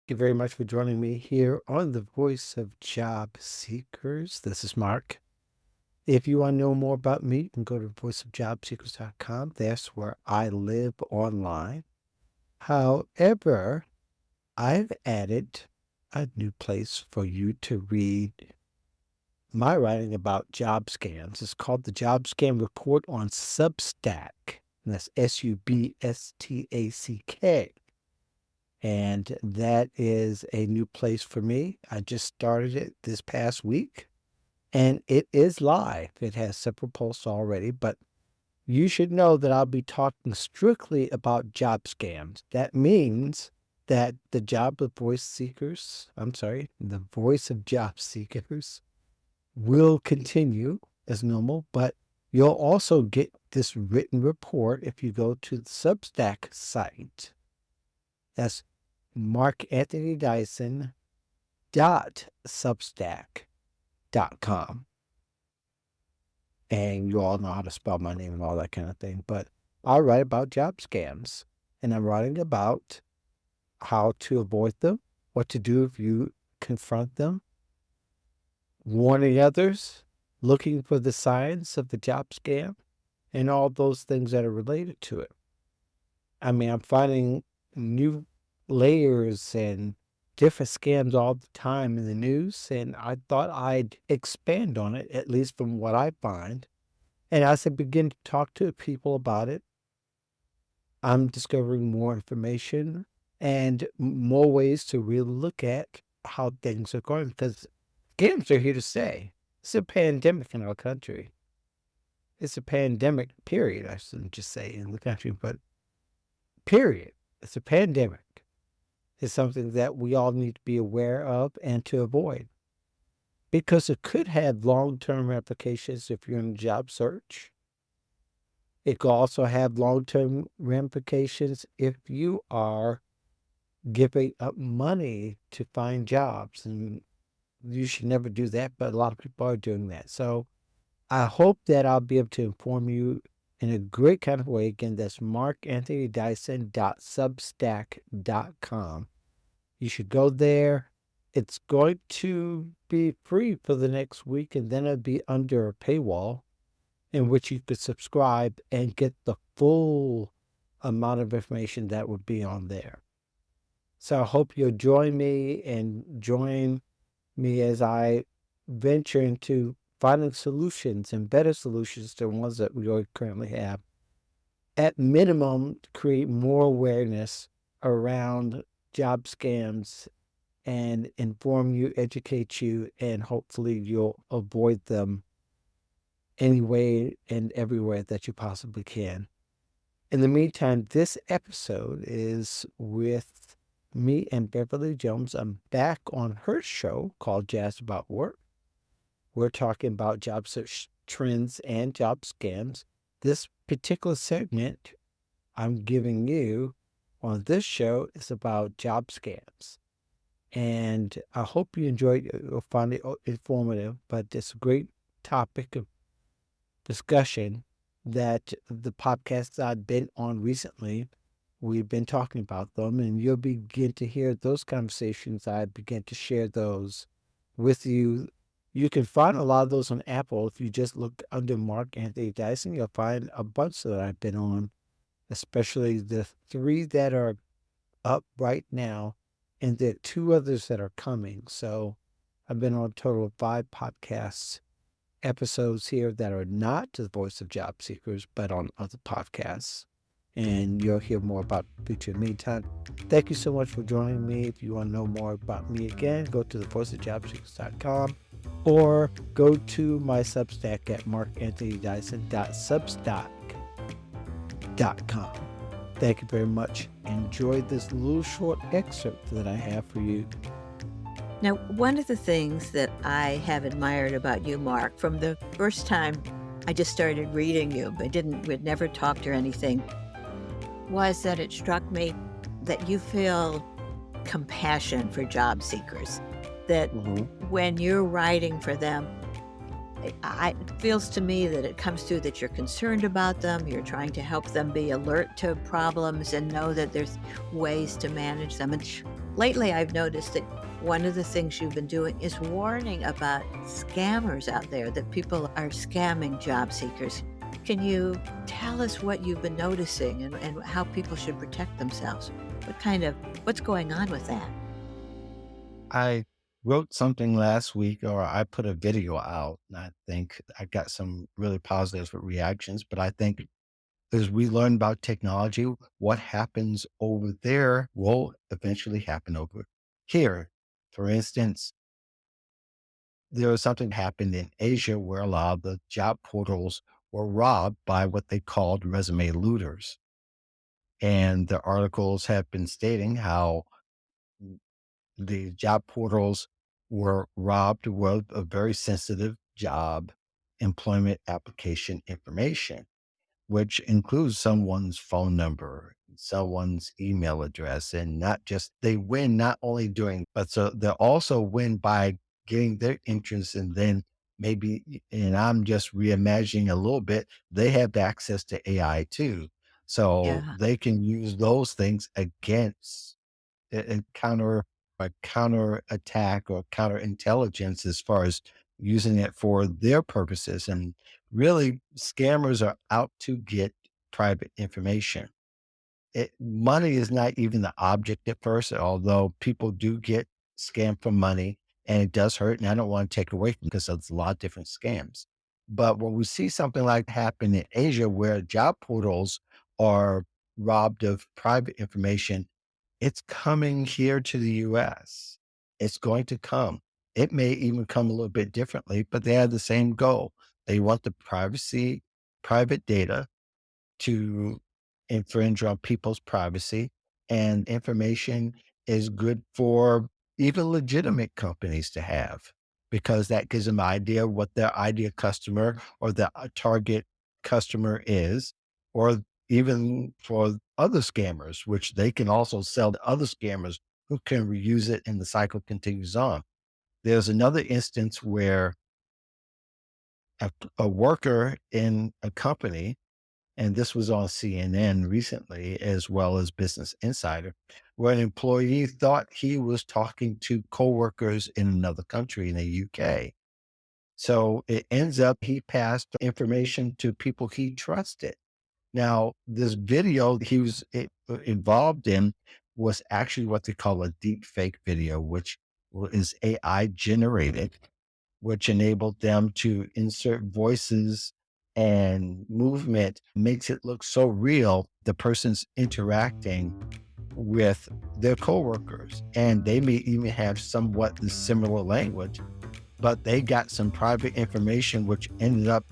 You very much for joining me here on the Voice of Job Seekers. This is Mark. If you want to know more about me, you can go to voiceofjobseekers.com. That's where I live online. However, I've added a new place for you to read my writing about job scams. It's called the Job Scam Report on Substack. And that's Substack. And that is a new place for me. I just started it this past week, and it is live. It has several posts already, but you should know that I'll be talking strictly about job scams. That means that the Voice of Job Seekers will continue as normal, but you'll also get this written report if you go to the Substack site. That's markanthonydyson.substack.com. And you all know how to spell my name and all that kind of thing. But I write about job scams, and I'm writing about how to avoid them, what to do if you confront them, warning others, looking for the signs of the job scam, and all those things that are related to it. I mean, I'm finding new layers and different scams all the time in the news, and I thought I'd expand on it, at least from what I find. And as I begin to talk to people about it, I'm discovering more information and more ways to really look at how things are going, because scams are here to stay. It's a pandemic in our country. It's a pandemic, period. I shouldn't just say in the country, but period. It's a pandemic. It's something that we all need to be aware of and to avoid, because it could have long-term ramifications if you're in a job search. It could also have long-term ramifications if you are giving up money to find jobs, and you should never do that, but a lot of people are doing that. So I hope that I'll be able to inform you in a great kind of way. Again, that's markanthonydyson.substack.com. You should go there. It's going to be free for the next week, and then it'll be under a paywall in which you could subscribe and get the full amount of information that would be on there. So I hope you'll join me as I venture into finding solutions and better solutions to ones that we already currently have. At minimum, to create more awareness around job scams and inform you, educate you, and hopefully you'll avoid them any way and everywhere that you possibly can. In the meantime, this episode is with me and Beverly Jones. I'm back on her show called Jazz About Work. We're talking about job search trends and job scams. This particular segment I'm giving you on this show is about job scams. And I hope you enjoyed it. You'll find it informative, but it's a great topic of discussion that the podcasts I've been on recently, we've been talking about them, and you'll begin to hear those conversations. I begin to share those with you. You can find a lot of those on Apple. If you just look under Mark Anthony Dyson, you'll find a bunch that I've been on, especially the 3 that are up right now, and the 2 others that are coming. So I've been on a total of 5 podcasts episodes here that are not the Voice of Job Seekers, but on other podcasts. And you'll hear more about the future. In the meantime, thank you so much for joining me. If you want to know more about me again, go to thevoiceofjobseekers.com or go to my Substack at markanthonydyson.substack.com. Thank you very much. Enjoy this little short excerpt that I have for you. Now, one of the things that I have admired about you, Mark, from the first time I just started reading you, we'd never talked or anything, was that it struck me that you feel compassion for job seekers. That when you're writing for them, it feels to me that it comes through that you're concerned about them, you're trying to help them be alert to problems and know that there's ways to manage them. And Lately, I've noticed that one of the things you've been doing is warning about scammers out there, that people are scamming job seekers. Can you tell us what you've been noticing and how people should protect themselves? What's going on with that? I wrote something last week, or I put a video out, and I think I got some really positive reactions. But I think as we learn about technology, what happens over there will eventually happen over here. For instance, there was something happened in Asia where a lot of the job portals were robbed by what they called resume looters. And the articles have been stating how the job portals were robbed of a very sensitive job employment application information, which includes someone's phone number, someone's email address, and not just they win not only doing, but so they also win by getting their interest and then maybe, and I'm just reimagining a little bit, they have access to AI too. So Yeah, they can use those things against and counter a counter attack or counter intelligence as far as using it for their purposes. And really, scammers are out to get private information. Money is not even the object at first, although people do get scammed for money and it does hurt. And I don't want to take away from because there's a lot of different scams. But when we see something like happen in Asia where job portals are robbed of private information, it's coming here to the US. It's going to come. It may even come a little bit differently, but they have the same goal. They want the privacy, private data to infringe on people's privacy, and information is good for even legitimate companies to have because that gives them an idea of what their ideal customer or the target customer is, or even for other scammers, which they can also sell to other scammers who can reuse it and the cycle continues on. There's another instance where a worker in a company, and this was on CNN recently, as well as Business Insider, where an employee thought he was talking to coworkers in another country in the UK. So it ends up he passed information to people he trusted. Now, this video he was involved in was actually what they call a deep fake video, which is AI generated, which enabled them to insert voices and movement, makes it look so real. The person's interacting with their coworkers, and they may even have somewhat the similar language, but they got some private information, which ended up,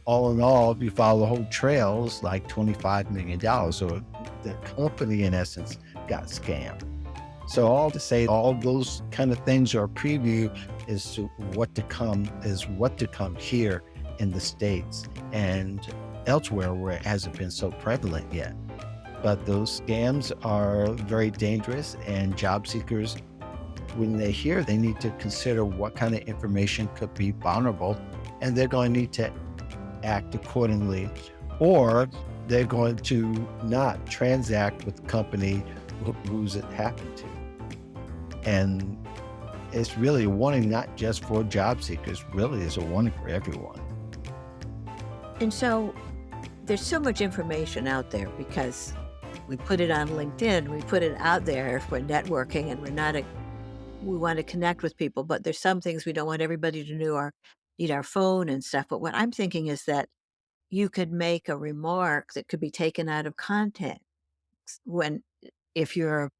all in all, if you follow the whole trail, is like $25 million. So the company, in essence, got scammed. So all to say, all those kind of things are a preview as to what to come here in the States and elsewhere where it hasn't been so prevalent yet. But those scams are very dangerous, and job seekers, when they hear, they need to consider what kind of information could be vulnerable, and they're going to need to act accordingly, or they're going to not transact with the company who's it happened to. And it's really a warning, not just for job seekers, really is a warning for everyone. and so there's so much information out there because we put it on LinkedIn, we put it out there for networking, and we want to connect with people, but there's some things we don't want everybody to know need our phone and stuff. But what I'm thinking is that you could make a remark that could be taken out of context when if you're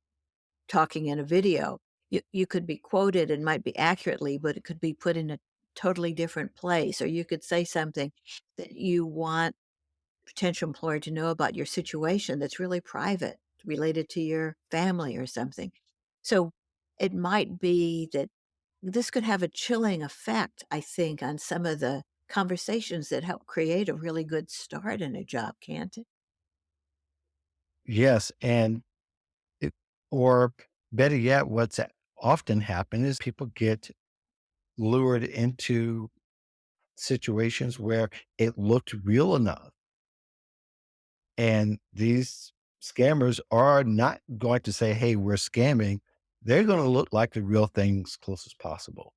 talking in a video, you could be quoted and might be accurately, but it could be put in a totally different place, or you could say something that you want potential employer to know about your situation that's really private, related to your family or something. So it might be that this could have a chilling effect, I think, on some of the conversations that help create a really good start in a job, can't it? Yes, and it, or better yet, often happen is people get lured into situations where it looked real enough. And these scammers are not going to say, "Hey, we're scamming." they're going to look like the real thing as close as possible,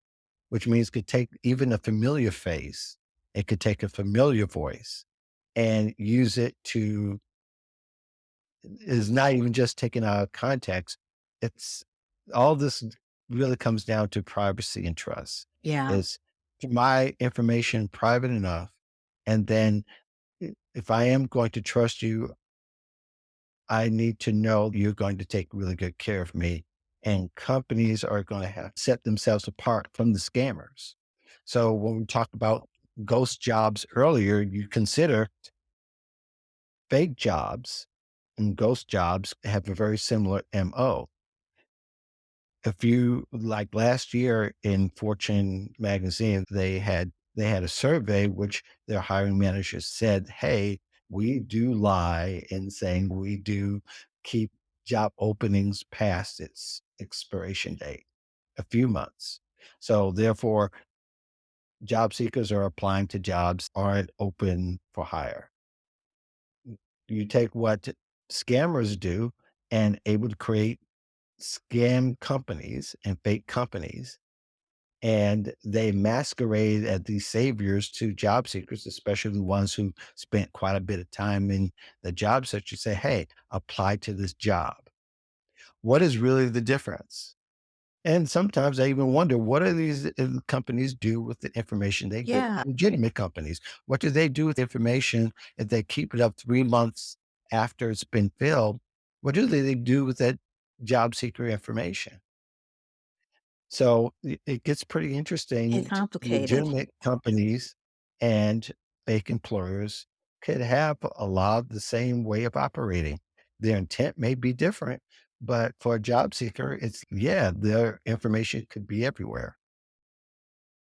which means could take even a familiar face. It could take a familiar voice and use it to is not even just taken out of context. It's all this really comes down to privacy and trust. Yeah. Is my information private enough? And then if I am going to trust you, I need to know you're going to take really good care of me. And companies are going to have to set themselves apart from the scammers. So when we talked about ghost jobs earlier, you consider fake jobs and ghost jobs have a very similar MO. If you like last year in Fortune magazine, they had a survey which their hiring managers said, "Hey, we do lie in saying we do keep job openings past its expiration date, a few months. So therefore, job seekers are applying to jobs aren't open for hire. You take what scammers do and able to create scam companies and fake companies, and they masquerade as these saviors to job seekers, especially the ones who spent quite a bit of time in the job search. You say, hey, apply to this job. What is really the difference? And sometimes I even wonder, what do these companies do with the information they get? Yeah. Legitimate companies. What do they do with information if they keep it up 3 months after it's been filled? What do they do with that job seeker information? So it gets pretty It's interesting. complicated. Legitimate companies and fake employers could have a lot of the same way of operating. Their intent may be different, but for a job seeker, it's, yeah, their information could be everywhere.